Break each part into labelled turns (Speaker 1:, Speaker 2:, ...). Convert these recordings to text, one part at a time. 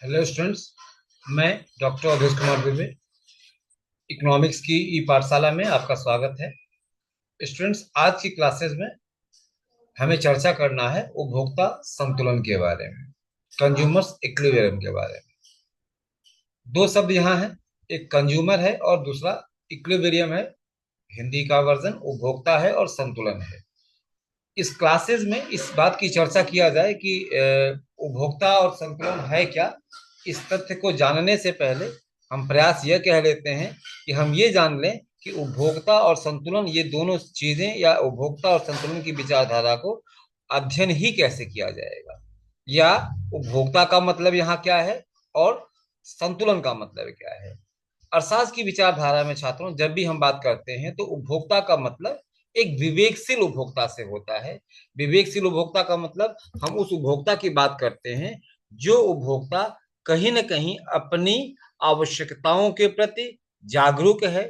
Speaker 1: Hello students. मैं doctor Awadhesh Kumar Dubey, economics की ई पाठशाला में आपका स्वागत है। स्टूडेंट्स, आज की क्लासेस में हमें चर्चा करना है उपभोक्ता संतुलन के बारे में, कंज्यूमर्स इक्विलिब्रियम के बारे में। दो शब्द यहाँ हैं, एक कंज्यूमर है और दूसरा इक्विलिब्रियम है। हिंदी का वर्जन उपभोक्ता है और संतुलन है। इस क्लासेस में इस बात की चर्चा किया जाए कि उपभोक्ता और संतुलन है क्या। इस तथ्य को जानने से पहले हम प्रयास यह कह लेते हैं कि हम ये जान लें कि उपभोक्ता और संतुलन ये दोनों चीजें या उपभोक्ता और संतुलन की विचारधारा को अध्ययन ही कैसे किया जाएगा, या उपभोक्ता का मतलब यहाँ क्या है और संतुलन का मतलब क्या है। अर्थशास्त्र की विचारधारा में छात्रों, जब भी हम बात करते हैं तो उपभोक्ता का मतलब एक विवेकशील उपभोक्ता से होता है। विवेकशील उपभोक्ता का मतलब हम उस उपभोक्ता की बात करते हैं जो उपभोक्ता कहीं न कहीं अपनी आवश्यकताओं के प्रति जागरूक है,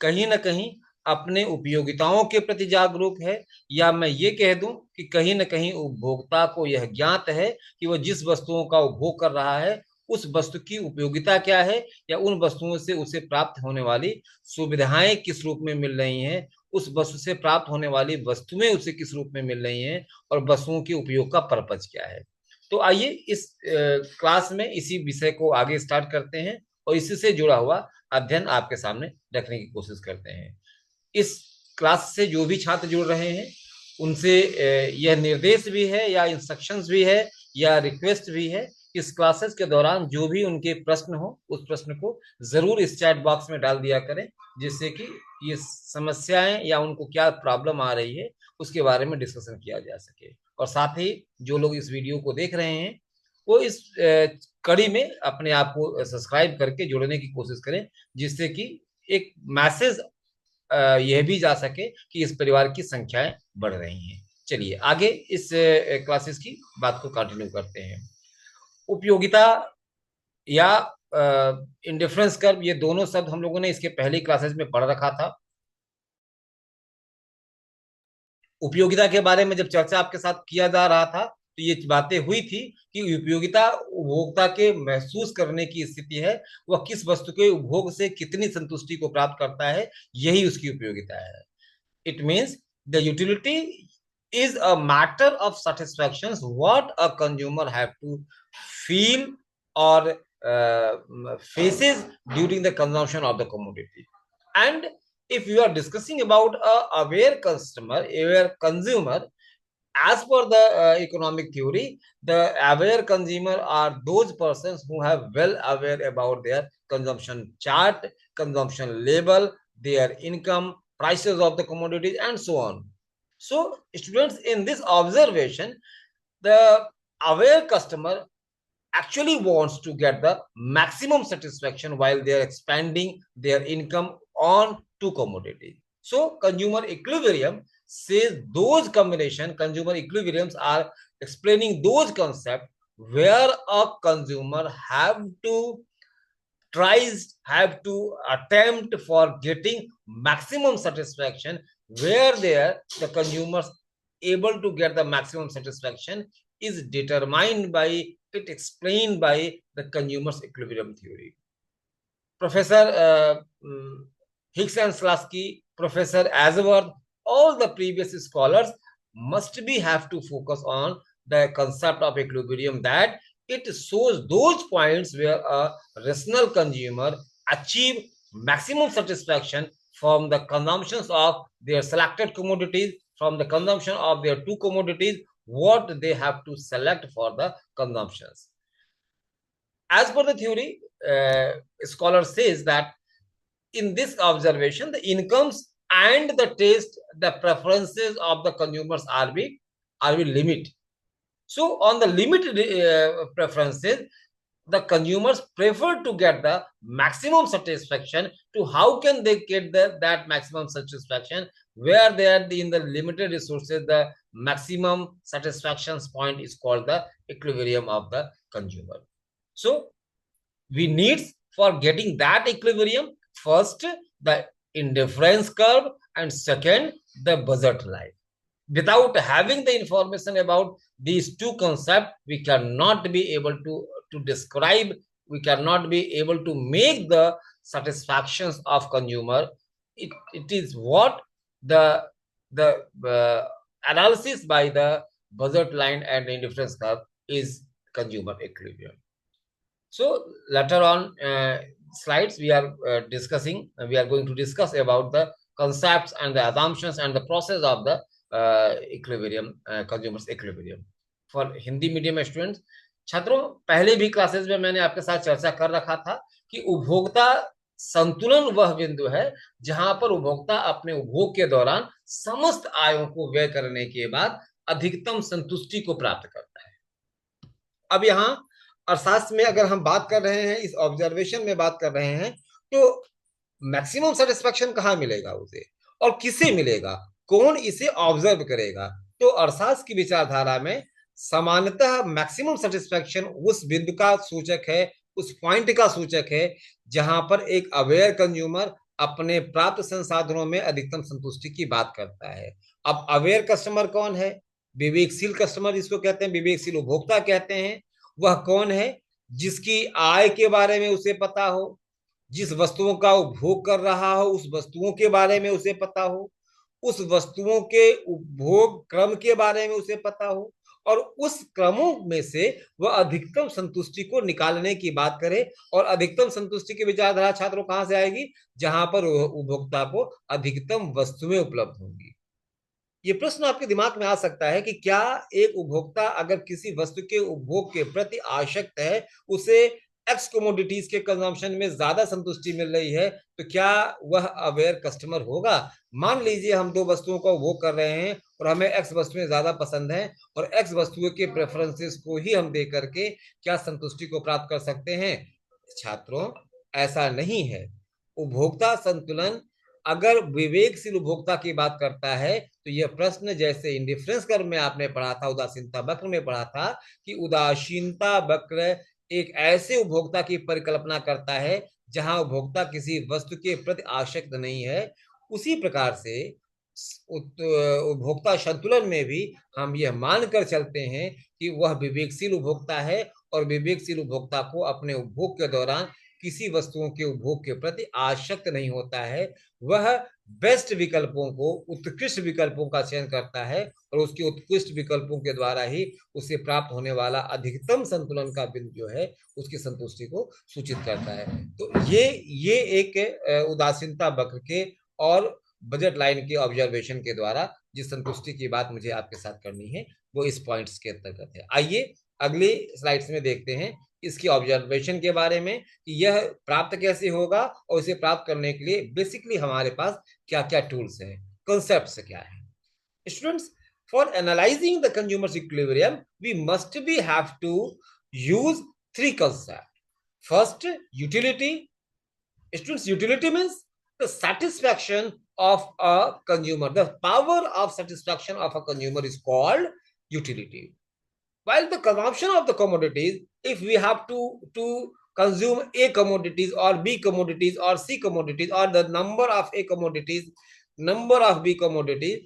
Speaker 1: कहीं न कहीं अपने उपयोगिताओं के प्रति जागरूक है, या मैं ये कह दूं कि कहीं न कहीं उपभोक्ता को यह ज्ञात है कि वह जिस वस्तुओं का उपभोग कर रहा है उस वस्तु की उपयोगिता क्या है, या उन वस्तुओं से उसे प्राप्त होने वाली सुविधाएं किस रूप में मिल रही हैं, उस वस्तु से प्राप्त होने वाली वस्तुएं उसे किस रूप में मिल रही हैं, और वस्तुओं के उपयोग का पर्पज क्या है। तो आइए इस क्लास में इसी विषय को आगे स्टार्ट करते हैं और इसी से जुड़ा हुआ अध्ययन आपके सामने रखने की कोशिश करते हैं। इस क्लास से जो भी छात्र जुड़ रहे हैं उनसे यह निर्देश भी है या इंस्ट्रक्शंस भी है या रिक्वेस्ट भी है, इस क्लासेस के दौरान जो भी उनके प्रश्न हो उस प्रश्न को जरूर इस चैट बॉक्स में डाल दिया करें, जिससे कि ये समस्याएं या उनको क्या प्रॉब्लम आ रही है उसके बारे में डिस्कशन किया जा सके। और साथ ही जो लोग इस वीडियो को देख रहे हैं वो इस कड़ी में अपने आप को सब्सक्राइब करके जुड़ने की कोशिश करें, जिससे कि एक मैसेज यह भी जा सके कि इस परिवार की संख्याएं बढ़ रही हैं। चलिए आगे इस क्लासेस की बात को कंटिन्यू करते हैं। उपयोगिता या इंडिफरेंस कर्व, ये दोनों शब्द हम लोगों ने इसके पहले क्लासेस में पढ़ रखा था। उपयोगिता के बारे में जब चर्चा आपके साथ किया जा रहा था तो ये बातें हुई थी कि उपयोगिता उपभोक्ता के महसूस करने की स्थिति है, वह किस वस्तु के उपभोग से कितनी संतुष्टि को प्राप्त करता है, यही उसकी उपयोगिता है। It means the utility is a matter of satisfaction what a consumer have to feel or faces during the consumption of the commodity. And if you are discussing about a aware customer, aware consumer, as per the economic theory, the aware consumer are those persons who have well aware about their consumption chart, consumption label, their income, prices of the commodities, and so on. So, students, in this observation, the aware customer actually wants to get the maximum satisfaction while they are expanding their income on two commodities. So, consumer equilibrium says those combination consumer equilibriums are explaining those concepts where a consumer have to attempt for getting maximum satisfaction, where there the consumers able to get the maximum satisfaction is determined by it explained by the consumer's equilibrium theory. Professor Hicks and Slasky, Professor Asworth, all the previous scholars must be have to focus on the concept of equilibrium, that it shows those points where a rational consumer achieve maximum satisfaction from the consumptions of their selected commodities, from the consumption of their two commodities, what they have to select for the consumptions. As per the theory, scholar says that in this observation, the incomes and the taste, the preferences of the consumers are we limit. So on the limited preferences, the consumers prefer to get the maximum satisfaction. To how can they get that maximum satisfaction, where they are in the limited resources, the maximum satisfaction point is called the equilibrium of the consumer. So we need for getting that equilibrium, first the indifference curve, and second the budget line. Without having the information about these two concepts, we cannot be able to to describe, we cannot be able to make the satisfactions of consumer. It is what the analysis by the budget line and indifference curve is consumer equilibrium. So later on slides we are we are going to discuss about the concepts and the assumptions and the process of the equilibrium, consumers equilibrium. For Hindi medium students, छात्रों, पहले भी classes में मैंने आपके साथ चर्चा कर रखा था कि उपभोक्ता संतुलन वह बिंदु है जहां पर उपभोक्ता अपने उपभोग के दौरान समस्त आयों को व्यय करने के बाद अधिकतम संतुष्टि को प्राप्त करता है। अब यहाँ अर्थशास्त्र में अगर हम बात कर रहे हैं, इस ऑब्जर्वेशन में बात कर रहे हैं, तो मैक्सिमम सेटिस्फेक्शन कहाँ मिलेगा उसे और किसे मिलेगा, कौन इसे ऑब्जर्व करेगा? तो अर्थशास्त्र की विचारधारा में सामान्यतः मैक्सिमम सेटिस्फेक्शन उस बिंदु का सूचक है, उस पॉइंट का सूचक है जहां पर एक अवेयर कंज्यूमर अपने प्राप्त संसाधनों में अधिकतम संतुष्टि की बात करता है। अब अवेयर कस्टमर कौन है? विवेकशील कस्टमर जिसको कहते हैं, विवेकशील उपभोक्ता कहते हैं। वह कौन है? जिसकी आय के बारे में उसे पता हो, जिस वस्तुओं का उपभोग कर रहा हो उस वस्तुओं के बारे में उसे पता हो, उस वस्तुओं के उपभोग क्रम के बारे में उसे पता हो, और उस क्रमों में से वह अधिकतम संतुष्टि को निकालने की बात करे। और अधिकतम संतुष्टि की विचारधारा छात्रों कहां से आएगी? जहां पर उपभोक्ता को अधिकतम वस्तुएं उपलब्ध होंगी। ये प्रश्न आपके दिमाग में आ सकता है कि क्या एक उपभोक्ता अगर किसी वस्तु के उपभोग के प्रति आसक्त है, उसे एक्स कमोडिटीज के कंजम्पशन में ज्यादा संतुष्टि मिल रही है, तो क्या वह अवेयर कस्टमर होगा? मान लीजिए हम दो वस्तुओं का उपभोग कर रहे हैं और हमें एक्स वस्तुएं ज्यादा पसंद हैं और एक्स वस्तुओं के प्रेफरेंसेस को ही हम दे करके क्या संतुष्टि को प्राप्त कर सकते हैं? छात्रों, ऐसा नहीं है। उपभोक्ता संतुलन अगर विवेकशील उपभोक्ता की बात करता है तो यह प्रश्न जैसे इंडिफरेंस कर्व में आपने पढ़ा था, उदासीनता वक्र में पढ़ा था कि उदासीनता वक्र एक ऐसे उपभोक्ता की परिकल्पना करता है जहां उपभोक्ता किसी वस्तु के प्रति आसक्त नहीं है। उसी प्रकार से उपभोक्ता संतुलन में भी हम यह मानकर चलते हैं कि वह विवेकशील उपभोक्ता है और विवेकशील उपभोक्ता को अपने उपभोग के दौरान किसी वस्तुओं के उपभोग के प्रति आसक्त नहीं होता है। वह बेस्ट विकल्पों को, उत्कृष्ट विकल्पों का चयन करता है और उसके उत्कृष्ट विकल्पों के द्वारा ही उसे प्राप्त होने वाला अधिकतम संतुलन का बिंदु जो है उसकी संतुष्टि को सूचित करता है। तो ये एक उदासीनता वक्र के और बजट लाइन के ऑब्जर्वेशन के द्वारा जिस संतुष्टि की बात मुझे आपके साथ करनी है वो इस पॉइंट्स के अंतर्गत है। आइए अगली स्लाइड्स में देखते हैं इसकी ऑब्जर्वेशन के बारे में कि यह प्राप्त कैसे होगा और इसे प्राप्त करने के लिए बेसिकली हमारे पास क्या क्या टूल्स हैं, कॉन्सेप्ट्स क्या है। Students, for analysing the consumers equilibrium we must be have to use three concept. First, utility. Students, utility means the satisfaction of a consumer. The power of satisfaction of a consumer is called utility. While the consumption of the commodities, if we have to consume A commodities or B commodities or C commodities or the number of A commodities, number of B commodities,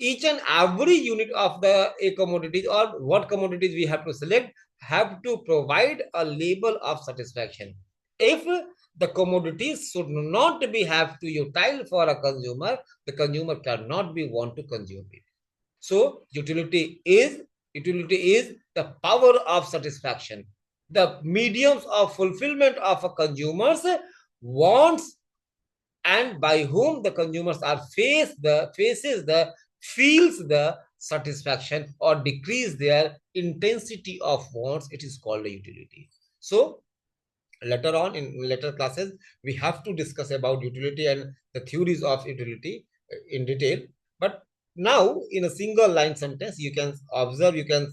Speaker 1: each and every unit of the A commodities or what commodities we have to select have to provide a label of satisfaction. If the commodities should not be have to utile for a consumer, the consumer cannot be want to consume it. So utility is the power of satisfaction, the mediums of fulfillment of a consumer's wants, and by whom the consumers are feels the satisfaction or decrease their intensity of wants. It is called a utility. So later on in later classes we have to discuss about utility and the theories of utility in detail, but now in a single line sentence you can observe, you can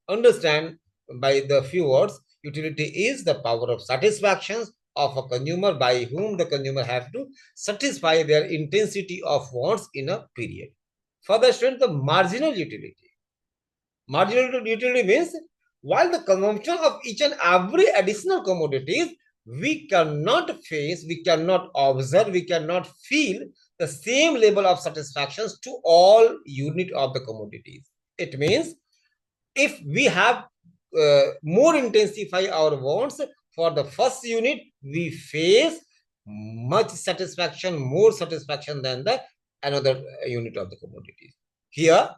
Speaker 1: understand by the few words. Utility is the power of satisfactions of a consumer by whom the consumer have to satisfy their intensity of wants in a period. Further, student, the marginal utility means while the consumption of each and every additional commodities, we cannot face, we cannot observe, we cannot feel the same level of satisfactions to all unit of the commodities. It means if we have more intensify our wants. For the first unit, we face much satisfaction, more satisfaction than the another unit of the commodities. Here,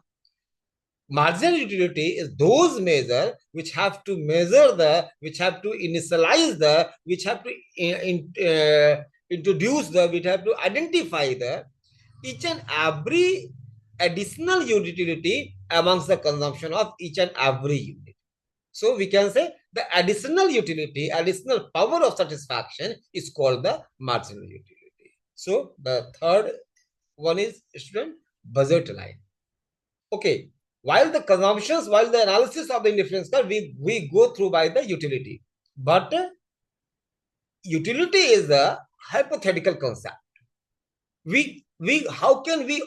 Speaker 1: marginal utility is those measure which have to measure the, which have to initialize the, which have to introduce the, which have to identify the each and every additional utility amongst the consumption of each and every unit. So we can say the additional utility, additional power of satisfaction is called the marginal utility. So the third one is, student, budget line. Okay, while the consumptions, while the analysis of the indifference curve, we go through by the utility, but utility is a hypothetical concept. We how can we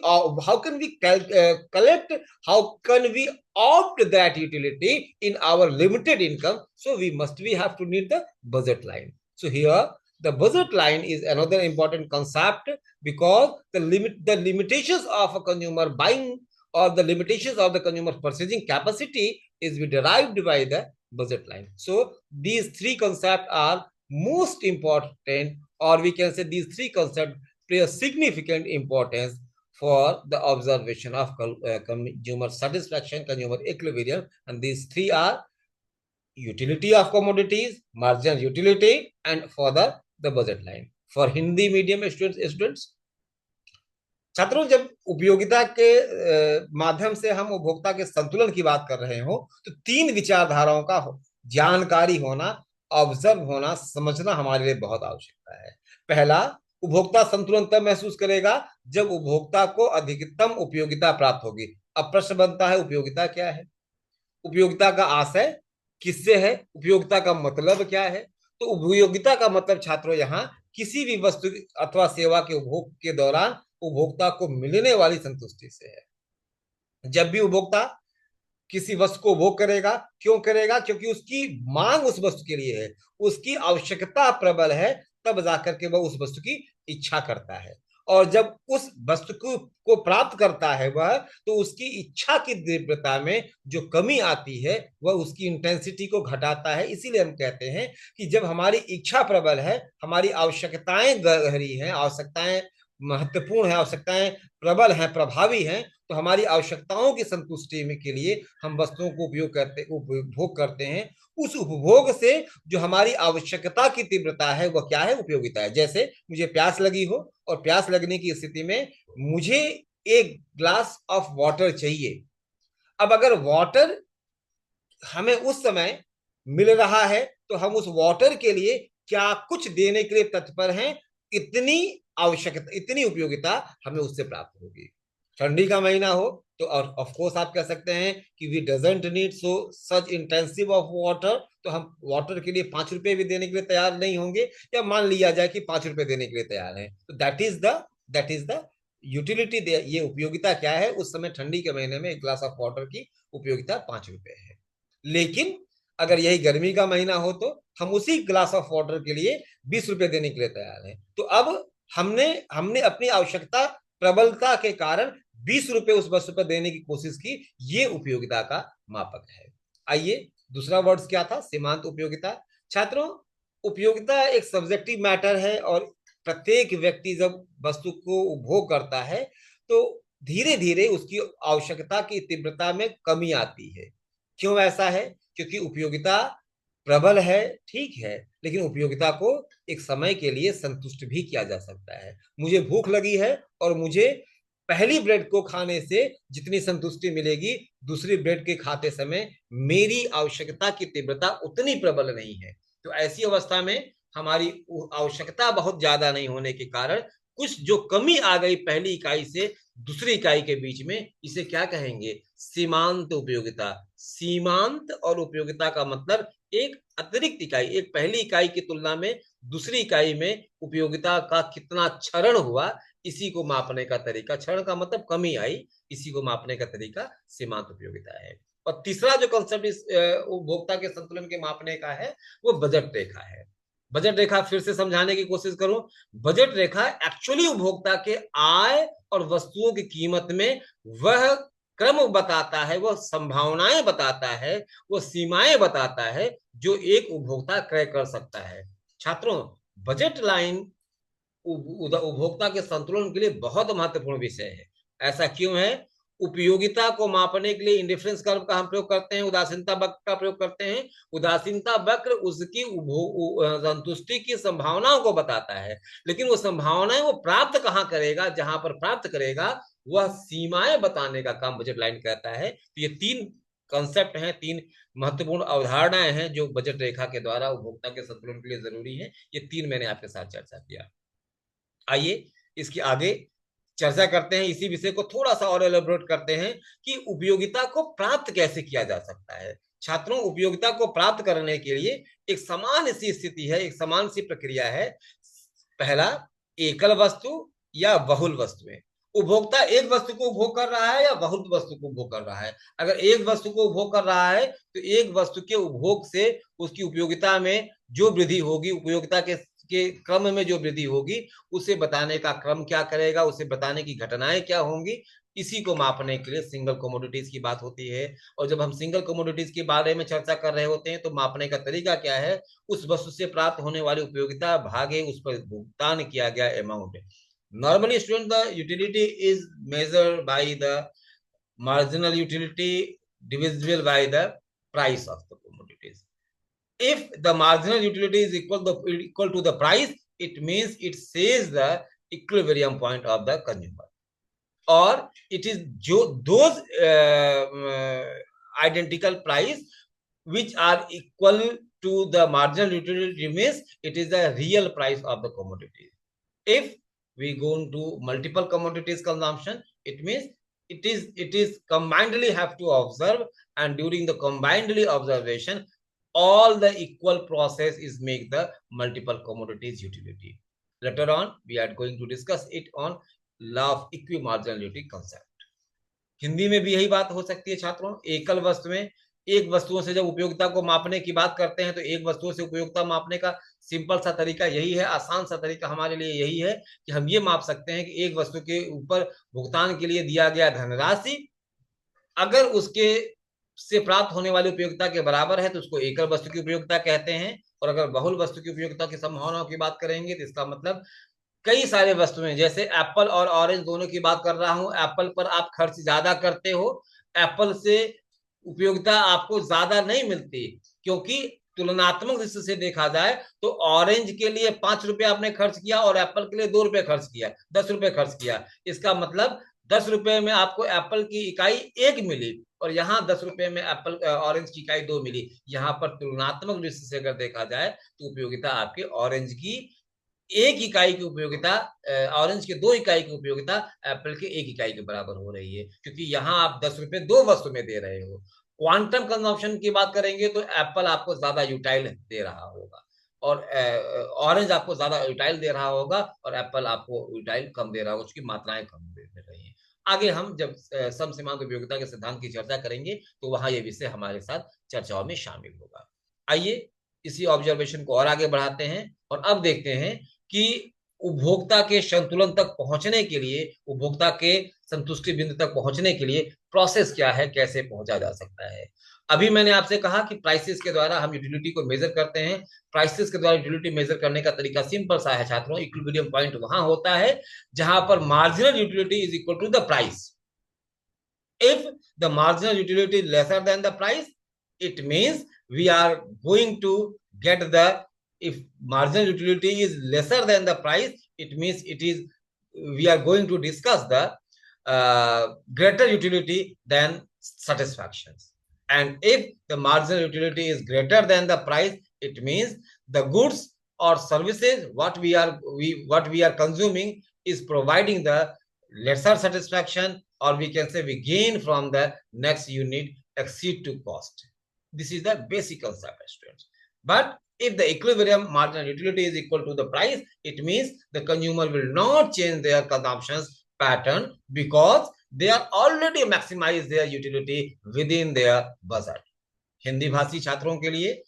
Speaker 1: collect, how can we opt that utility in our limited income? So we have to need the budget line. So here the budget line is another important concept, because the limitations of a consumer buying, or the limitations of the consumer purchasing capacity, is derived by the budget line. So these three concepts are most important, or we can say these three concepts play a significant importance for the observation of consumer satisfaction, consumer equilibrium, and these three are utility of commodities, marginal utility, and for the budget line. For Hindi medium students, छात्रों, जब उपयोगिता के माध्यम से हम उपभोक्ता के संतुलन की बात कर रहे हो, तो तीन विचारधाराओं का जानकारी होना, ऑब्जर्व होना, समझना हमारे लिए बहुत आवश्यकता है। पहला, उपभोक्ता संतुलन तब महसूस करेगा जब उपभोक्ता को अधिकतम उपयोगिता प्राप्त होगी। अब प्रश्न बनता है, उपयोगिता क्या है? उपयोगिता का आशय किससे है? उपयोगिता का मतलब क्या है? तो उपयोगिता का मतलब छात्रों यहाँ किसी भी वस्तु अथवा सेवा के उपभोग के दौरान उपभोक्ता को मिलने वाली संतुष्टि से है। जब भी उपभोक्ता किसी वस्तु को उपभोग करेगा, क्यों करेगा? क्योंकि उसकी मांग उस वस्तु के लिए है, उसकी आवश्यकता प्रबल है, तब जाकर के वह उस वस्तु की इच्छा करता है। और जब उस वस्तु को प्राप्त करता है वह, तो उसकी इच्छा की तीव्रता में जो कमी आती है वह उसकी इंटेंसिटी को घटाता है। इसीलिए हम कहते हैं कि जब हमारी इच्छा प्रबल है, हमारी आवश्यकताएं गहरी हैं, आवश्यकताएं महत्वपूर्ण है, आवश्यकताएं प्रबल हैं, प्रभावी हैं, तो हमारी आवश्यकताओं की संतुष्टि में के लिए हम वस्तुओं को उपभोग करते हैं। उस उपभोग से जो हमारी आवश्यकता की तीव्रता है वह क्या है? उपयोगिता है। जैसे मुझे प्यास लगी हो, और प्यास लगने की स्थिति में मुझे एक ग्लास ऑफ वाटर चाहिए। अब अगर वाटर हमें उस समय मिल रहा है, तो हम उस वाटर के लिए क्या कुछ देने के लिए तत्पर हैं, इतनी आवश्यकता, इतनी उपयोगिता हमें उससे प्राप्त होगी। ठंडी का महीना हो तो और ऑफ कोर्स आप कह सकते हैं कि we doesn't need so such intensive of water, तो हम वाटर के लिए 5 रुपए भी देने के लिए तैयार नहीं होंगे, या मान लिया जाए कि 5 रुपए देने के लिए तैयार है। तो दैट इज द यूटिलिटी। ये उपयोगिता क्या है? उस समय ठंडी के महीने में एक ग्लास ऑफ वाटर की उपयोगिता 5 रुपए है। लेकिन अगर यही गर्मी का महीना हो तो हम उसी ग्लास ऑफ वाटर के लिए 20 रुपए देने के लिए तैयार हैं। तो अब हमने अपनी आवश्यकता प्रबलता के कारण 20 रुपए उस वस्तु पर देने की कोशिश की। ये उपयोगिता का मापक है। आइए, दूसरा वर्ड क्या था? सीमांत उपयोगिता। छात्रों, उपयोगिता एक सब्जेक्टिव मैटर है, और प्रत्येक व्यक्ति जब वस्तु को उपभोग करता है तो धीरे धीरे उसकी आवश्यकता की तीव्रता में कमी आती है। क्यों ऐसा है? क्योंकि उपयोगिता प्रबल है, ठीक है, लेकिन उपयोगिता को एक समय के लिए संतुष्ट भी किया जा सकता है। मुझे भूख लगी है, और मुझे पहली ब्रेड को खाने से जितनी संतुष्टि मिलेगी, दूसरी ब्रेड के खाते समय मेरी आवश्यकता की तीव्रता उतनी प्रबल नहीं है। तो ऐसी अवस्था में हमारी आवश्यकता बहुत ज्यादा नहीं होने के कारण कुछ जो कमी आ गई पहली इकाई से दूसरी इकाई के बीच में, इसे क्या कहेंगे? सीमांत उपयोगिता। सीमांत और उपयोगिता का मतलब एक अतिरिक्त इकाई, एक पहली इकाई की तुलना में दूसरी इकाई में उपयोगिता का कितना क्षरण हुआ, इसी को मापने का तरीका, क्षरण का मतलब कमी आई, इसी को मापने का तरीका सीमांत उपयोगिता है। और तीसरा जो कंसेप्ट इस उपभोक्ता के संतुलन के मापने का है वो बजट रेखा है। बजट रेखा फिर से समझाने की कोशिश करूं। बजट रेखा एक्चुअली उपभोक्ता के आय और वस्तुओं की कीमत में वह क्रम बताता है, वो संभावनाएं बताता है, वो सीमाएं बताता है जो एक उपभोक्ता क्रय कर सकता है। छात्रों, बजट लाइन उपभोक्ता के संतुलन के लिए बहुत महत्वपूर्ण विषय है। ऐसा क्यों है? उपयोगिता को मापने के लिए इंडिफरेंस कर्व का हम प्रयोग करते हैं, उदासीनता वक्र का प्रयोग करते हैं। उदासीनता वक्र उसकी संतुष्टि की संभावनाओं को बताता है, लेकिन वो संभावनाएं वो प्राप्त कहां करेगा, जहां पर प्राप्त करेगा वह सीमाएं बताने का काम बजट लाइन करता है। तो ये तीन कंसेप्ट हैं, तीन महत्वपूर्ण अवधारणाएं हैं जो बजट रेखा के द्वारा उपभोक्ता के संतुलन के लिए जरूरी है। ये तीन मैंने आपके साथ चर्चा किया। आइए इसकी आगे चर्चा करते हैं, इसी विषय को थोड़ा सा और एलोबरेट करते हैं कि उपयोगिता को प्राप्त कैसे किया जा सकता है। छात्रों, उपयोगिता को प्राप्त करने के लिए एक समान सी स्थिति है, एक समान सी प्रक्रिया है। पहला, एकल वस्तु या बहुल वस्तुएं। उपभोक्ता एक वस्तु को उपभोग कर रहा है या बहुत वस्तु को उपभोग कर रहा है? अगर एक वस्तु को उपभोग कर रहा है तो एक वस्तु के उपभोग से उसकी उपयोगिता में जो वृद्धि होगी, उपयोगिता के क्रम में जो वृद्धि होगी, उसे बताने का क्रम क्या करेगा, उसे बताने की घटनाएं क्या होंगी, इसी को मापने के लिए सिंगल कमोडिटीज की बात होती है। और जब हम सिंगल कमोडिटीज के बारे में चर्चा कर रहे होते हैं तो मापने का तरीका क्या है? उस वस्तु से प्राप्त होने वाली उपयोगिता भागे उस पर भुगतान किया गया amount. Normally student, the utility is measured by the marginal utility divisible by the price of the commodities. If the marginal utility is equal to the price, it means it says the equilibrium point of the consumer, or it is those identical price which are equal to the marginal utility means it is the real price of the commodity. If we go into multiple commodities consumption, it means it is combinedly have to observe, and during the combinedly observation all the equal process is make the multiple commodities utility. Later on we are going to discuss it on law of equimarginality concept. Hindi में भी यही बात हो सकती है छात्रों। एकल वस्तु में एक वस्तुओं से जब उपयोगिता को मापने की बात करते हैं तो एक वस्तुओं से उपयोगिता मापने का सिंपल सा तरीका यही है, आसान सा तरीका हमारे लिए यही है कि हम ये माप सकते हैं कि एक वस्तु के ऊपर भुगतान के लिए दिया गया धनराशि अगर उसके से प्राप्त होने वाली उपयोगिता के बराबर है तो उसको एकल वस्तु की उपयोगिता कहते हैं। और अगर बहुल वस्तु की उपयोगिता की संभावनाओं की बात करेंगे तो इसका मतलब कई सारे वस्तुएं, जैसे एप्पल और ऑरेंज दोनों की बात कर रहा हूं, एप्पल पर आप खर्च ज्यादा करते हो, एप्पल से उपयोगिता आपको ज्यादा नहीं मिलती, क्योंकि तुलनात्मक दृष्टि से देखा जाए तो ऑरेंज के लिए 5 रुपए आपने खर्च किया और एप्पल के लिए 2 रुपए खर्च किया, 10 रुपए खर्च किया। इसका मतलब 10 रुपए में आपको एप्पल की इकाई 1 मिली और यहाँ 10 रुपए में एप्पल ऑरेंज की इकाई 2 मिली। यहाँ पर तुलनात्मक दृष्टि से अगर देखा जाए तो उपयोगिता आपके ऑरेंज की 1 इकाई की उपयोगिता, ऑरेंज के 2 इकाई की उपयोगिता एप्पल के 1 इकाई के बराबर हो रही है, क्योंकि यहाँ आप 10 रुपए 2 वस्तु में दे रहे हो। क्वांटम कंजम्पशन की बात करेंगे तो एप्पल आपको ज्यादा यूटाइल दे रहा होगा और ऑरेंज आपको ज्यादा यूटाइल दे रहा होगा और एप्पल आपको यूटाइल कम दे रहा होगा, उसकी मात्राएं कम दे रही है। आगे हम जब सम सीमांत उपयोगिता के सिद्धांत की चर्चा करेंगे तो वहां ये विषय हमारे साथ चर्चाओं में शामिल होगा। आइए इसी ऑब्जर्वेशन को और आगे बढ़ाते हैं और अब देखते हैं कि उपभोक्ता के संतुलन तक पहुंचने के लिए, उपभोक्ता के संतुष्टि बिंदु तक पहुंचने के लिए प्रोसेस क्या है, कैसे पहुंचा जा सकता है। अभी मैंने आपसे कहा कि प्राइसेस के द्वारा हम यूटिलिटी को मेजर करते हैं। प्राइसेस के द्वारा यूटिलिटी मेजर करने का तरीका सिंपल सा है छात्रों। इक्विलिब्रियम पॉइंट वहां होता है जहां पर marginal utility is equal to the price. If the marginal utility is lesser than the price, it means we are going to get the, if marginal utility is lesser than the price, it means it is, we are going to discuss the greater utility than satisfactions. And if the marginal utility is greater than the price, it means the goods or services what we are consuming is providing the lesser satisfaction, or we can say we gain from the next unit exceed to cost. This is the basic concept, students. But if the equilibrium marginal utility is equal to the price, it means the consumer will not change their consumption pattern because they are already maximize their utility within their budget. Hindi भाषी छात्रों के लिए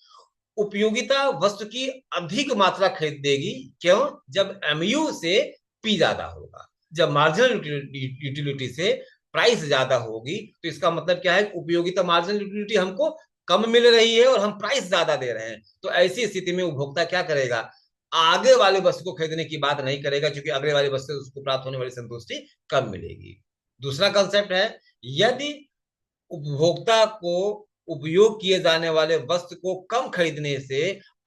Speaker 1: उपयोगिता वस्तु की अधिक मात्रा खरीद देगी, क्यों? जब MU से P ज्यादा होगा। जब मार्जिनल यूटिलिटी से प्राइस ज्यादा होगी तो इसका मतलब क्या है, उपयोगिता मार्जिनल यूटिलिटी हमको कम मिल रही है और हम प्राइस ज्यादा दे रहे हैं। तो ऐसी स्थिति में उपभोक्ता क्या करेगा, आगे वाले वस्तु को खरीदने की बात नहीं करेगा, क्योंकि अगले वाली वस्तु से उसको प्राप्त होने वाली संतुष्टि कम मिलेगी। दूसरा कंसेप्ट है, यदि उपभोक्ता को उपयोग किए जाने वाले वस्तु को कम खरीदने से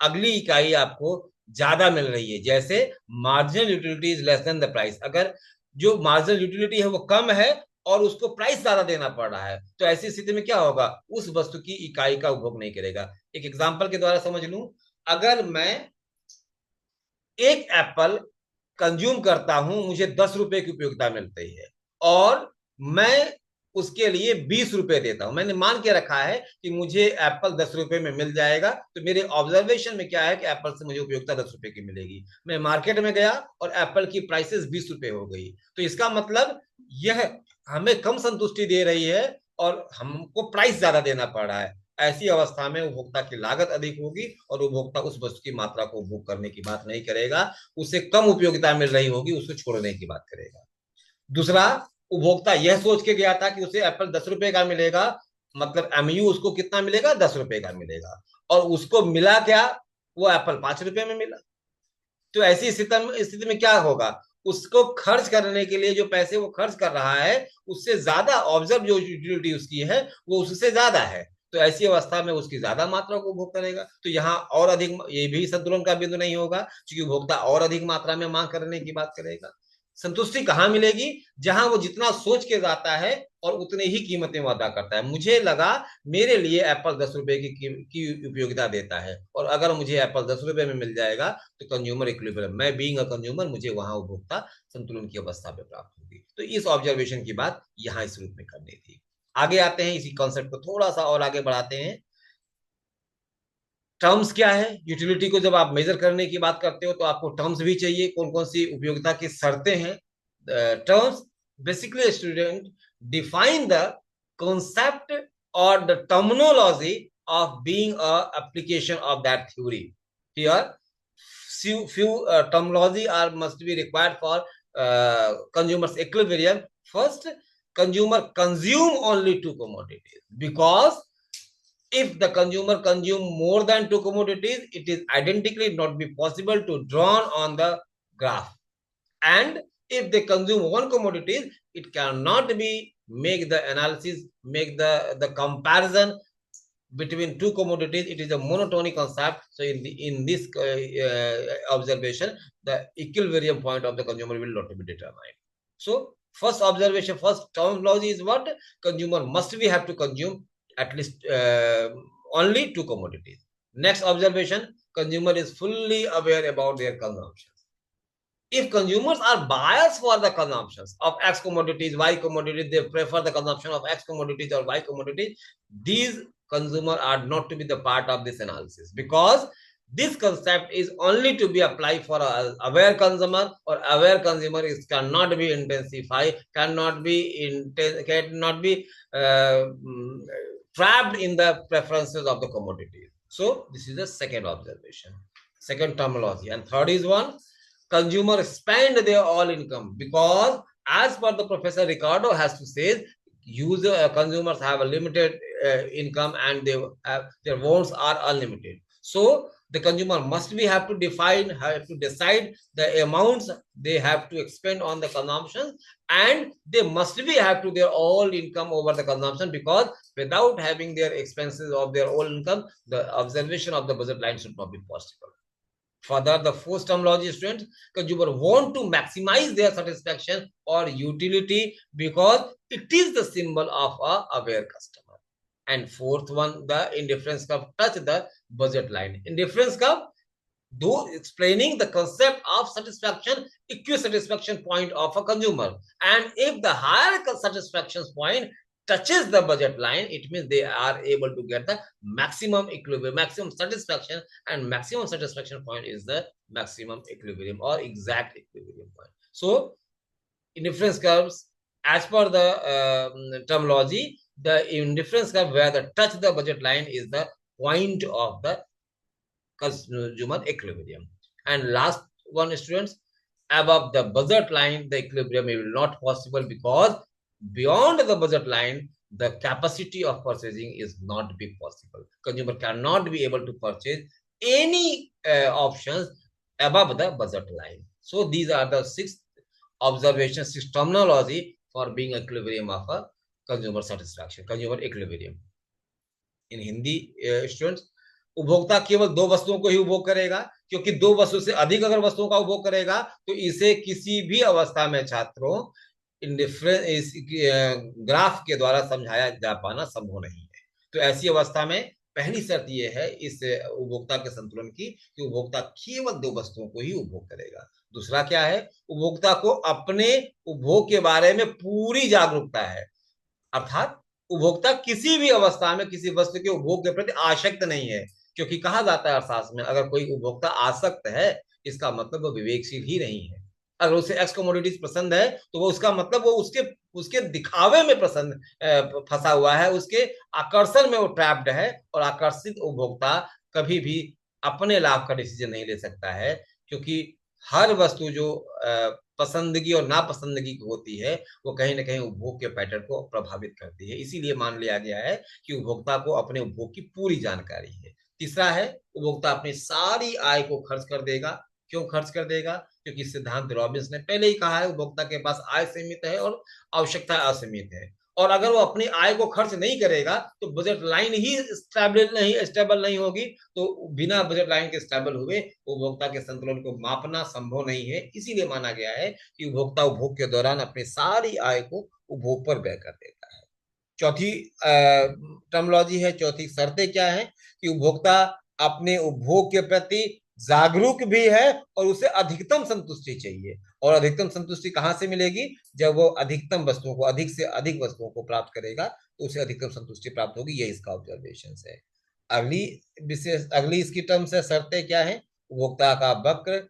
Speaker 1: अगली इकाई आपको ज्यादा मिल रही है, जैसे marginal utility is less than the price, अगर जो मार्जिनल यूटिलिटी है वो कम है और उसको प्राइस ज्यादा देना पड़ रहा है, तो ऐसी स्थिति में क्या होगा, उस वस्तु की इकाई का उपभोग नहीं करेगा। एक एग्जांपल के द्वारा समझ लूं, अगर मैं एक एप्पल कंज्यूम करता हूं, मुझे 10 रुपए की उपयोगिता मिलती है और मैं उसके लिए 20 रुपए देता हूं, मैंने मान के रखा है कि मुझे एप्पल 10 रुपए में मिल जाएगा, तो मेरे ऑब्जर्वेशन में क्या है कि एप्पल से मुझे उपयोगिता 10 रुपए की मिलेगी। मैं मार्केट में गया और एप्पल की प्राइसेस 20 रुपए हो गई, तो इसका मतलब यह हमें कम संतुष्टि दे रही है और हमको प्राइस ज्यादा देना पड़ रहा है। ऐसी अवस्था में उपभोक्ता की लागत अधिक होगी और उपभोक्ता उस वस्तु की मात्रा को उपभोग करने की बात नहीं करेगा, उसे कम उपयोगिता मिल रही होगी उसको छोड़ने की बात करेगा। दूसरा, उपभोक्ता यह सोच के गया था कि उसे एप्पल 10 रुपए का मिलेगा, मतलब एमयू उसको कितना मिलेगा, 10 रुपए का मिलेगा, और उसको मिला क्या, वो एप्पल 5 रुपए में मिला। तो ऐसी स्थिति में क्या होगा, उसको खर्च करने के लिए जो पैसे वो खर्च कर रहा है उससे ज्यादा ऑब्जर्व जो यूटिलिटी उसकी है वो उससे ज्यादा है, तो ऐसी अवस्था में उसकी ज्यादा मात्रा को उपभोग करेगा। तो यहाँ और अधिक, ये भी संतुलन का बिंदु नहीं होगा, क्योंकि उपभोक्ता और अधिक मात्रा में मांग करने की बात करेगा। संतुष्टि कहाँ मिलेगी, जहां वो जितना सोच के जाता है और उतने ही कीमतें वो अदा करता है। मुझे लगा मेरे लिए एप्पल 10 रुपए की उपयोगिता देता है, और अगर मुझे एप्पल 10 रुपए में मिल जाएगा तो कंज्यूमर इक्विलिब्रियम, मैं बीइंग अ कंज्यूमर, मुझे वहां उपभोक्ता संतुलन की अवस्था पे प्राप्त होगी। तो इस ऑब्जर्वेशन की बात यहाँ इस रूप में करनी थी। आगे आते हैं, इसी कॉन्सेप्ट को थोड़ा सा और आगे बढ़ाते हैं। टर्म्स क्या है, यूटिलिटी को जब आप मेजर करने की बात करते हो तो आपको टर्म्स भी चाहिए, कौन कौन सी उपयोगिता की शर्तें हैं। Terms basically student define the concept or the terminology of being a application of that theory. Here few terminology are must be required for consumers equilibrium. First, consumer consume only two commodities, because if the consumer consume more than two commodities, it is identically not be possible to drawn on the graph. And if they consume one commodity, it cannot be make the analysis, make the comparison between two commodities. It is a monotonic concept. So in this observation, the equilibrium point of the consumer will not be determined. So first observation, first terminology is what consumer must be have to consume at least only two commodities. Next observation, consumer is fully aware about their consumption. If consumers are biased for the consumptions of X commodities, Y commodities, they prefer the consumption of X commodities or Y commodities, these consumers are not to be the part of this analysis, because this concept is only to be applied for an aware consumer, or aware consumer is cannot be intensified, cannot be trapped in the preferences of the commodities. So this is the second observation, second terminology. And third is one, consumer spend their all income, because as per the Professor Ricardo has to say, consumers have a limited income and their wants are unlimited. So the consumer must be have to decide the amounts they have to expend on the consumption, and they must be have to their all income over the consumption, because without having their expenses of their all income, the observation of the budget line should not be possible. Further, the fourth terminology, students, consumer want to maximize their satisfaction or utility, because it is the symbol of a aware customer. And fourth one, the indifference curve touch the budget line. Indifference curve, though explaining the concept of satisfaction, equisatisfaction point of a consumer. And if the higher satisfaction point touches the budget line, it means they are able to get the maximum equilibrium, maximum satisfaction, and maximum satisfaction point is the maximum equilibrium or exact equilibrium point. So indifference curves, as per the terminology, the indifference curve where the touch the budget line is the point of the consumer equilibrium. And last one, students, above the budget line, the equilibrium will not possible, because Beyond the budget line, the capacity of purchasing is not be possible. Consumer cannot be able to purchase any options above the budget line. So these are the six observations, six terminology for being equilibrium of a consumer satisfaction, consumer equilibrium. In Hindi students, उपभोक्ता केवल दो वस्तुओं को ही उपभोग करेगा, क्योंकि दो वस्तु से अधिक अगर वस्तुओं का उपभोग करेगा तो इसे किसी भी अवस्था में छात्रों इस ग्राफ के द्वारा समझाया जा पाना संभव नहीं है। तो ऐसी अवस्था में पहली शर्त यह है इस उपभोक्ता के संतुलन की कि उपभोक्ता केवल दो वस्तुओं को ही उपभोग करेगा। दूसरा क्या है, उपभोक्ता को अपने उपभोग के बारे में पूरी जागरूकता है, अर्थात उपभोक्ता किसी भी अवस्था में किसी वस्तु के उपभोग के प्रति आसक्त नहीं है, क्योंकि कहा जाता है अर्थशास्त्र में अगर कोई उपभोक्ता आसक्त है इसका मतलब वो विवेकशील ही नहीं है। अगर उसे एक्स कमोडिटीज पसंद है तो वो उसका मतलब वो उसके उसके दिखावे में पसंद फंसा हुआ है, उसके आकर्षण में वो ट्रैप्ड है। और आकर्षित उपभोक्ता कभी भी अपने लाभ का डिसीजन नहीं ले सकता है, क्योंकि हर वस्तु जो पसंदगी और नापसंदगी की होती है वो कहीं ना कहीं उपभोग के पैटर्न को प्रभावित करती है। इसीलिए मान लिया गया है कि उपभोक्ता को अपने उपभोग की पूरी जानकारी है। तीसरा है, उपभोक्ता अपनी सारी आय को खर्च कर देगा। क्यों खर्च कर देगा? क्योंकि सिद्धांत रॉबिन्स ने पहले ही कहा है उपभोक्ता के पास आय सीमित है और आवश्यकता असीमित है, और अगर वो अपनी आय को खर्च नहीं करेगा तो बजट लाइन ही स्टेबल नहीं होगी। तो बिना बजट लाइन के स्टेबल हुए उपभोक्ता के संतुलन को मापना संभव नहीं है। इसीलिए माना गया है कि उपभोक्ता उपभोग के दौरान अपनी सारी आय को उपभोग पर व्यय कर देता है। चौथी टर्मोलॉजी है, चौथी शर्तें क्या है कि उपभोक्ता अपने उपभोग के प्रति जागरूक भी है और उसे अधिकतम संतुष्टि चाहिए। और अधिकतम संतुष्टि कहां से मिलेगी? जब वो अधिकतम वस्तुओं को, अधिक से अधिक वस्तुओं को प्राप्त करेगा तो उसे अधिकतम संतुष्टि प्राप्त होगी। ये इसका ऑब्जर्वेशन है। अगली इसकी टर्म्स है, शर्तें क्या है? उपभोक्ता का वक्र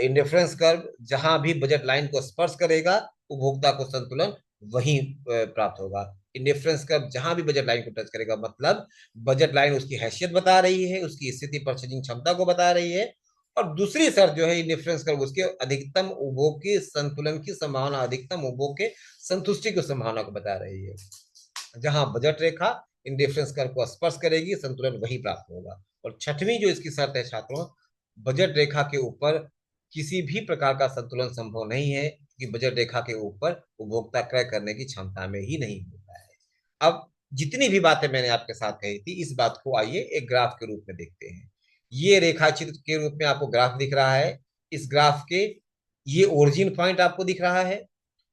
Speaker 1: इंडिफरेंस कर्व जहां भी बजट लाइन को स्पर्श करेगा उपभोक्ता को संतुलन वहीं प्राप्त होगा। इंडिफरेंस कर्व जहां भी बजट लाइन को टच करेगा मतलब बजट लाइन उसकी हैसियत बता रही है, उसकी स्थिति परचेजिंग क्षमता को बता रही है। और दूसरी शर्त जो है इंडिफरेंस कर्व उसके अधिकतम उपभोग की संतुलन की संभावना, अधिकतम उपभोग के संतुष्टि की संभावना को बता रही है। जहां बजट रेखा इंडिफरेंस कर्व को स्पर्श करेगी संतुलन वही प्राप्त होगा। और छठवीं जो इसकी शर्त है छात्रों, बजट रेखा के ऊपर किसी भी प्रकार का संतुलन संभव नहीं है कि बजट रेखा के ऊपर उपभोक्ता क्रय करने की क्षमता में ही नहीं होता है। अब जितनी भी बातें मैंने आपके साथ कही थी इस बात को आइए एक ग्राफ के रूप में देखते हैं। ये रेखा चित्र के रूप में आपको ग्राफ दिख रहा है। इस ग्राफ के ये ओरिजिन पॉइंट आपको दिख रहा है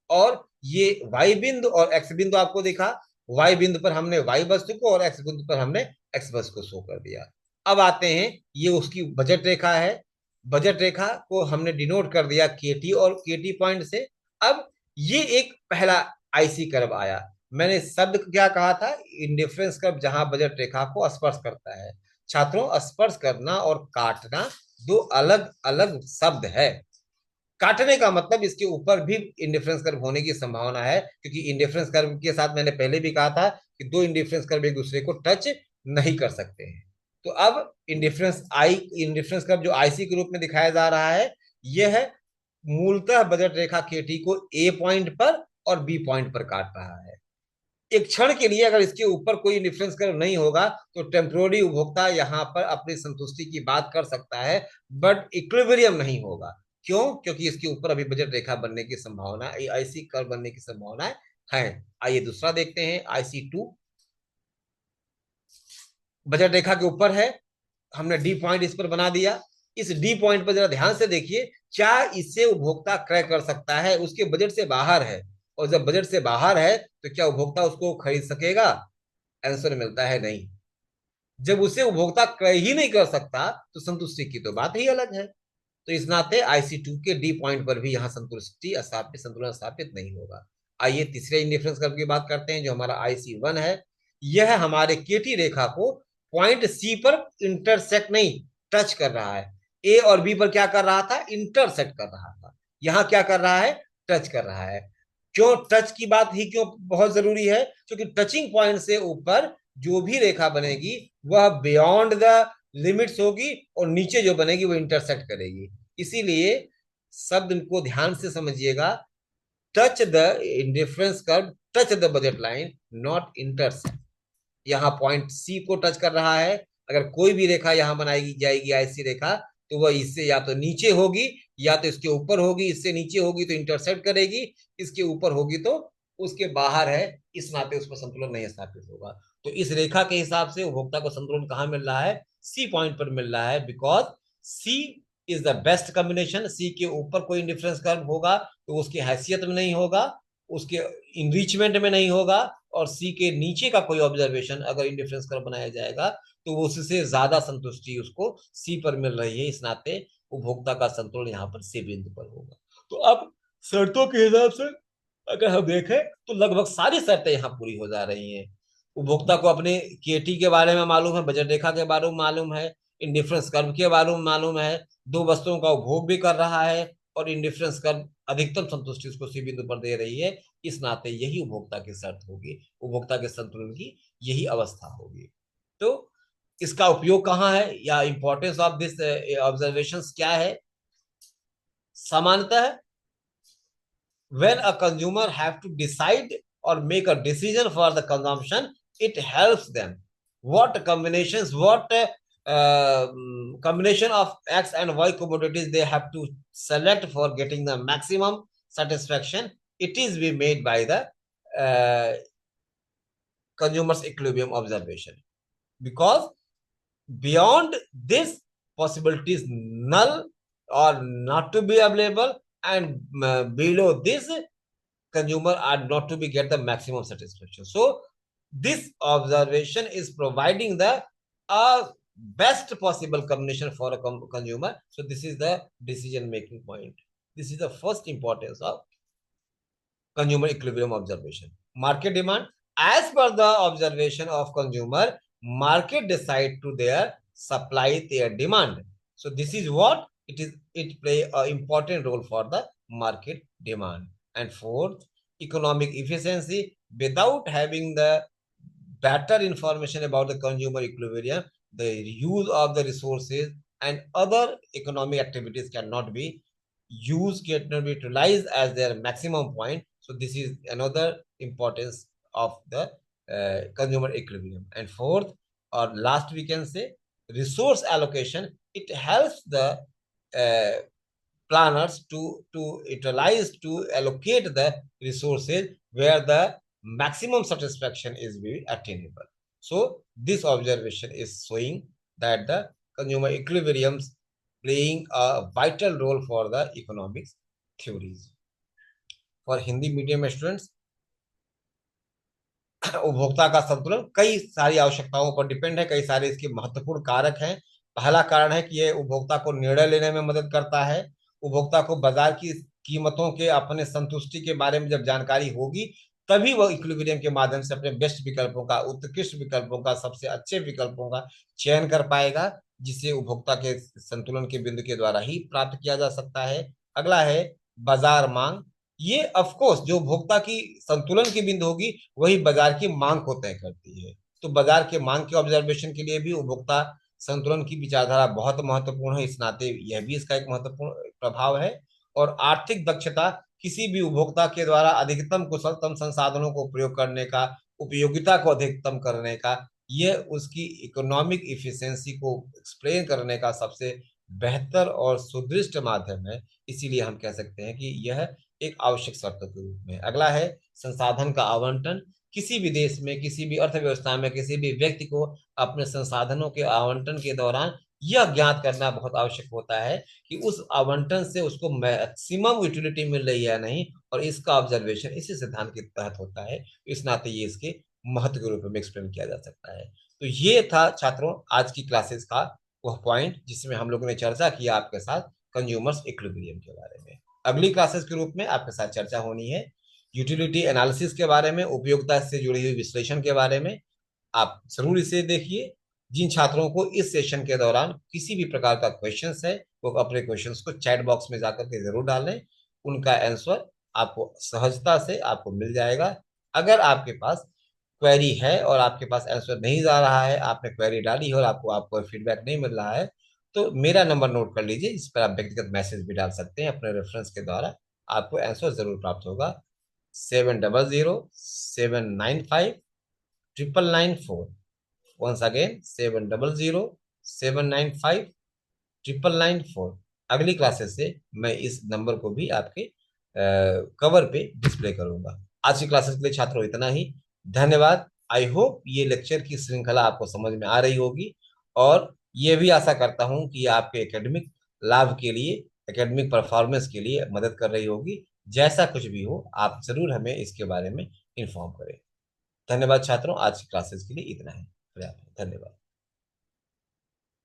Speaker 1: और ये वाई बिंदु और एक्स बिंदु आपको दिखा। वाई बिंदु पर हमने वाई वस्तु को और एक्स बिंदु पर हमने एक्स वस्तु को शो कर दिया। अब आते हैं, ये उसकी बजट रेखा है। बजट रेखा को हमने डिनोट कर दिया केटी और केटी पॉइंट से। अब ये एक पहला आईसी कर्व आया। मैंने शब्द क्या कहा था? इंडिफरेंस कर्व जहां बजट रेखा को स्पर्श करता है। छात्रों, स्पर्श करना और काटना दो अलग अलग शब्द है। काटने का मतलब इसके ऊपर भी इंडिफरेंस कर्व होने की संभावना है, क्योंकि इंडिफरेंस कर्व के साथ मैंने पहले भी कहा था कि दो इंडिफरेंस कर्व एक दूसरे को टच नहीं कर सकते हैं। तो अब इंडिफरेंस कर्व जो आईसी के रूप में दिखाया जा रहा है यह है मूलतः बजट रेखा केटी को ए पॉइंट पर और बी पॉइंट पर काट रहा है। एक क्षण के लिए अगर इसके ऊपर कोई डिफरेंस कर्व नहीं होगा तो टेम्पोररी उपभोक्ता यहाँ पर अपनी संतुष्टि की बात कर सकता है, बट इक्विलिब्रियम नहीं होगा। क्यों? क्योंकि इसके ऊपर अभी बजट रेखा बनने की संभावना, आईसी कर्व बनने की संभावना है। आइए दूसरा देखते हैं, IC2 बजट रेखा के ऊपर है। हमने डी पॉइंट इस पर बना दिया। इस डी पॉइंट पर जरा ध्यान से देखिए, क्या इससे उपभोक्ता क्रय कर सकता है? उसके बजट से बाहर है, और जब बजट से बाहर है तो क्या उपभोक्ता उसको खरीद सकेगा? आंसर मिलता है नहीं। जब उसे उपभोक्ता क्रय ही नहीं कर सकता तो संतुष्टि की तो बात ही अलग है। तो इस नाते IC2 के डी पॉइंट पर भी यहाँ संतुष्टि स्थापित, संतुलन स्थापित नहीं होगा। आइए तीसरे इंडिफरेंस कर्व की बात करते हैं जो हमारा IC1 है। यह हमारे केटी रेखा को पॉइंट सी पर इंटरसेक्ट नहीं, टच कर रहा है। ए और बी पर क्या कर रहा था? इंटरसेक्ट कर रहा था। यहाँ क्या कर रहा है? टच कर रहा है। क्यों टच की बात ही क्यों बहुत जरूरी है? क्योंकि टचिंग पॉइंट से ऊपर जो भी रेखा बनेगी वह बियॉन्ड द लिमिट्स होगी और नीचे जो बनेगी वो इंटरसेक्ट करेगी। इसीलिए शब्द को ध्यान से समझिएगा। Touch the indifference curve, touch the budget line, not intersect. यहाँ पॉइंट सी को टच कर रहा है। अगर कोई भी रेखा यहाँ बनाई जाएगी ऐसी रेखा, तो वह इससे या तो नीचे होगी या तो इसके ऊपर होगी। इससे नीचे होगी तो इंटरसेक्ट करेगी, इसके ऊपर होगी तो उसके बाहर है। इस नाते उस पर संतुलन नहीं स्थापित होगा। तो इस रेखा के हिसाब से उपभोक्ता को संतुलन कहाँ मिल रहा है? सी पॉइंट पर मिल रहा है, because C is the best combination. C के ऊपर कोई डिफरेंस कर्व होगा तो उसकी हैसियत में नहीं होगा, उसके इनरिचमेंट में नहीं होगा। और सी के नीचे का कोई ऑब्जर्वेशन अगर इंडिफरेंस कर्व बनाया जाएगा तो उससे ज्यादा संतुष्टि उसको सी पर मिल रही है। इस नाते उपभोक्ता का संतुलन यहाँ पर सी बिंदु पर होगा। तो अब शर्तों के हिसाब से अगर हम देखें तो लगभग सारी शर्तें यहाँ पूरी हो जा रही हैं। उपभोक्ता को अपने केटी के बारे में मालूम है, बजट रेखा के बारे में मालूम है, इंडिफरेंस कर्व के बारे में मालूम है, दो वस्तुओं का उपभोग भी कर रहा है और इंडिफरेंस कर्व अधिकतम संतुष्टि उसको सी बिंदु पर दे रही है। इस नाते यही उपभोक्ता की शर्त होगी, उपभोक्ता के संतुलन की यही अवस्था होगी। तो इसका उपयोग कहाँ है या इंपॉर्टेंस ऑफ दिस ऑब्जर्वेशन क्या है? सामान्यतः when a consumer have to decide or make a decision for the consumption, it helps them what combinations, what combination of x and y commodities they have to select for getting the maximum satisfaction. It is be made by the uh, consumer's equilibrium observation, because beyond this possibility is null or not to be available, and below this consumer are not to be get the maximum satisfaction. So this observation is providing the best possible combination for a consumer. So this is the decision making point. This is the first importance of consumer equilibrium observation. Market demand, as per the observation of consumer, market decide to their supply their demand. So this is what it is, it play an important role for the market demand. And fourth, economic efficiency. Without having the better information about the consumer equilibrium, the use of the resources and other economic activities cannot be used, cannot be utilized as their maximum point. So this is another importance of the consumer equilibrium. And fourth or last, we can say resource allocation. It helps the uh, planners to utilize, to allocate the resources where the maximum satisfaction is be attainable. So this observation is showing that the consumer equilibriums playing a vital role for the economics theories. For Hindi medium students, उपभोक्ता का संतुलन कई सारी आवश्यकताओं पर depend है, कई सारे इसके महत्वपूर्ण कारक हैं। पहला कारण है कि ये उपभोक्ता को निर्णय लेने में मदद करता है। उपभोक्ता को बाजार की कीमतों के अपने संतुष्टि के बारे में जब जानकारी होगी, तभी वह इक्विलिब्रियम के माध्यम से अपने बेस्ट विकल्पों का, उत्कृष्ट विकल्पों का, सबसे अच्छे विकल्पों का चयन कर पाएगा, जिसे उपभोक्ता के संतुलन के बिंदु के द्वारा ही प्राप्त किया जा सकता है। अगला है बाजार मांग। ये ऑफकोर्स जो उपभोक्ता की संतुलन की बिंदु होगी वही बाजार की मांग को तय करती है। तो बाजार के मांग के ऑब्जर्वेशन के लिए भी उपभोक्ता संतुलन की विचारधारा बहुत महत्वपूर्ण है। इस नाते यह भी इसका एक महत्वपूर्ण प्रभाव है। और आर्थिक दक्षता, किसी भी उपभोक्ता के द्वारा अधिकतम कुशलतम संसाधनों को प्रयोग करने का, उपयोगिता को अधिकतम करने का, यह उसकी इकोनॉमिक इफिशियंसी को एक्सप्लेन करने का सबसे बेहतर और सुदृढ़ माध्यम है। इसीलिए हम कह सकते हैं कि यह एक आवश्यक शर्तों के रूप में। अगला है संसाधन का आवंटन। किसी भी देश में, किसी भी अर्थव्यवस्था में, किसी भी व्यक्ति को अपने संसाधनों के आवंटन के दौरान यह ज्ञात करना बहुत आवश्यक होता है कि उस आवंटन से उसको मैक्सिमम यूटिलिटी मिल रही है या नहीं, और इसका ऑब्जर्वेशन इसी सिद्धांत के तहत होता है। इस नाते ये इसके महत्व के रूप में एक्सप्लेन किया जा सकता है। तो ये था छात्रों आज की क्लासेस का वह पॉइंट जिसमें हम लोगों ने चर्चा किया आपके साथ कंज्यूमर्स इक्विलिब्रियम के बारे में। अगली क्लासेस के रूप में आपके साथ चर्चा होनी है यूटिलिटी एनालिसिस के बारे में, उपयोगिता से जुड़ी हुई विश्लेषण के बारे में। आप जरूर इसे देखिए। जिन छात्रों को इस सेशन के दौरान किसी भी प्रकार का क्वेश्चंस है वो अपने क्वेश्चंस को चैट बॉक्स में जाकर के जरूर डालें। उनका आंसर आपको सहजता से आपको मिल जाएगा। अगर आपके पास क्वेरी है और आपके पास आंसर नहीं जा रहा है, आपने क्वेरी डाली है और आपको आपको फीडबैक नहीं मिल रहा है, तो मेरा नंबर नोट कर लीजिए, इस पर आप व्यक्तिगत मैसेज भी डाल सकते हैं अपने रेफरेंस के द्वारा। आपको आंसर जरूर प्राप्त होगा। 700795 999 4। Once again 700795 999 4। अगली क्लासेस से मैं इस नंबर को भी आपके कवर पे डिस्प्ले करूंगा। आज की क्लासेस के लिए छात्रों इतना ही। धन्यवाद। आई होप ये लेक्चर की श्रृंखला आपको समझ में आ रही होगी, और ये भी आशा करता हूं कि आपके एकेडमिक लाभ के लिए, एकेडमिक परफॉर्मेंस के लिए मदद कर रही होगी। जैसा कुछ भी हो आप जरूर हमें इसके बारे में इन्फॉर्म करें। धन्यवाद छात्रों, आज की क्लासेस के लिए इतना ही। धन्यवाद।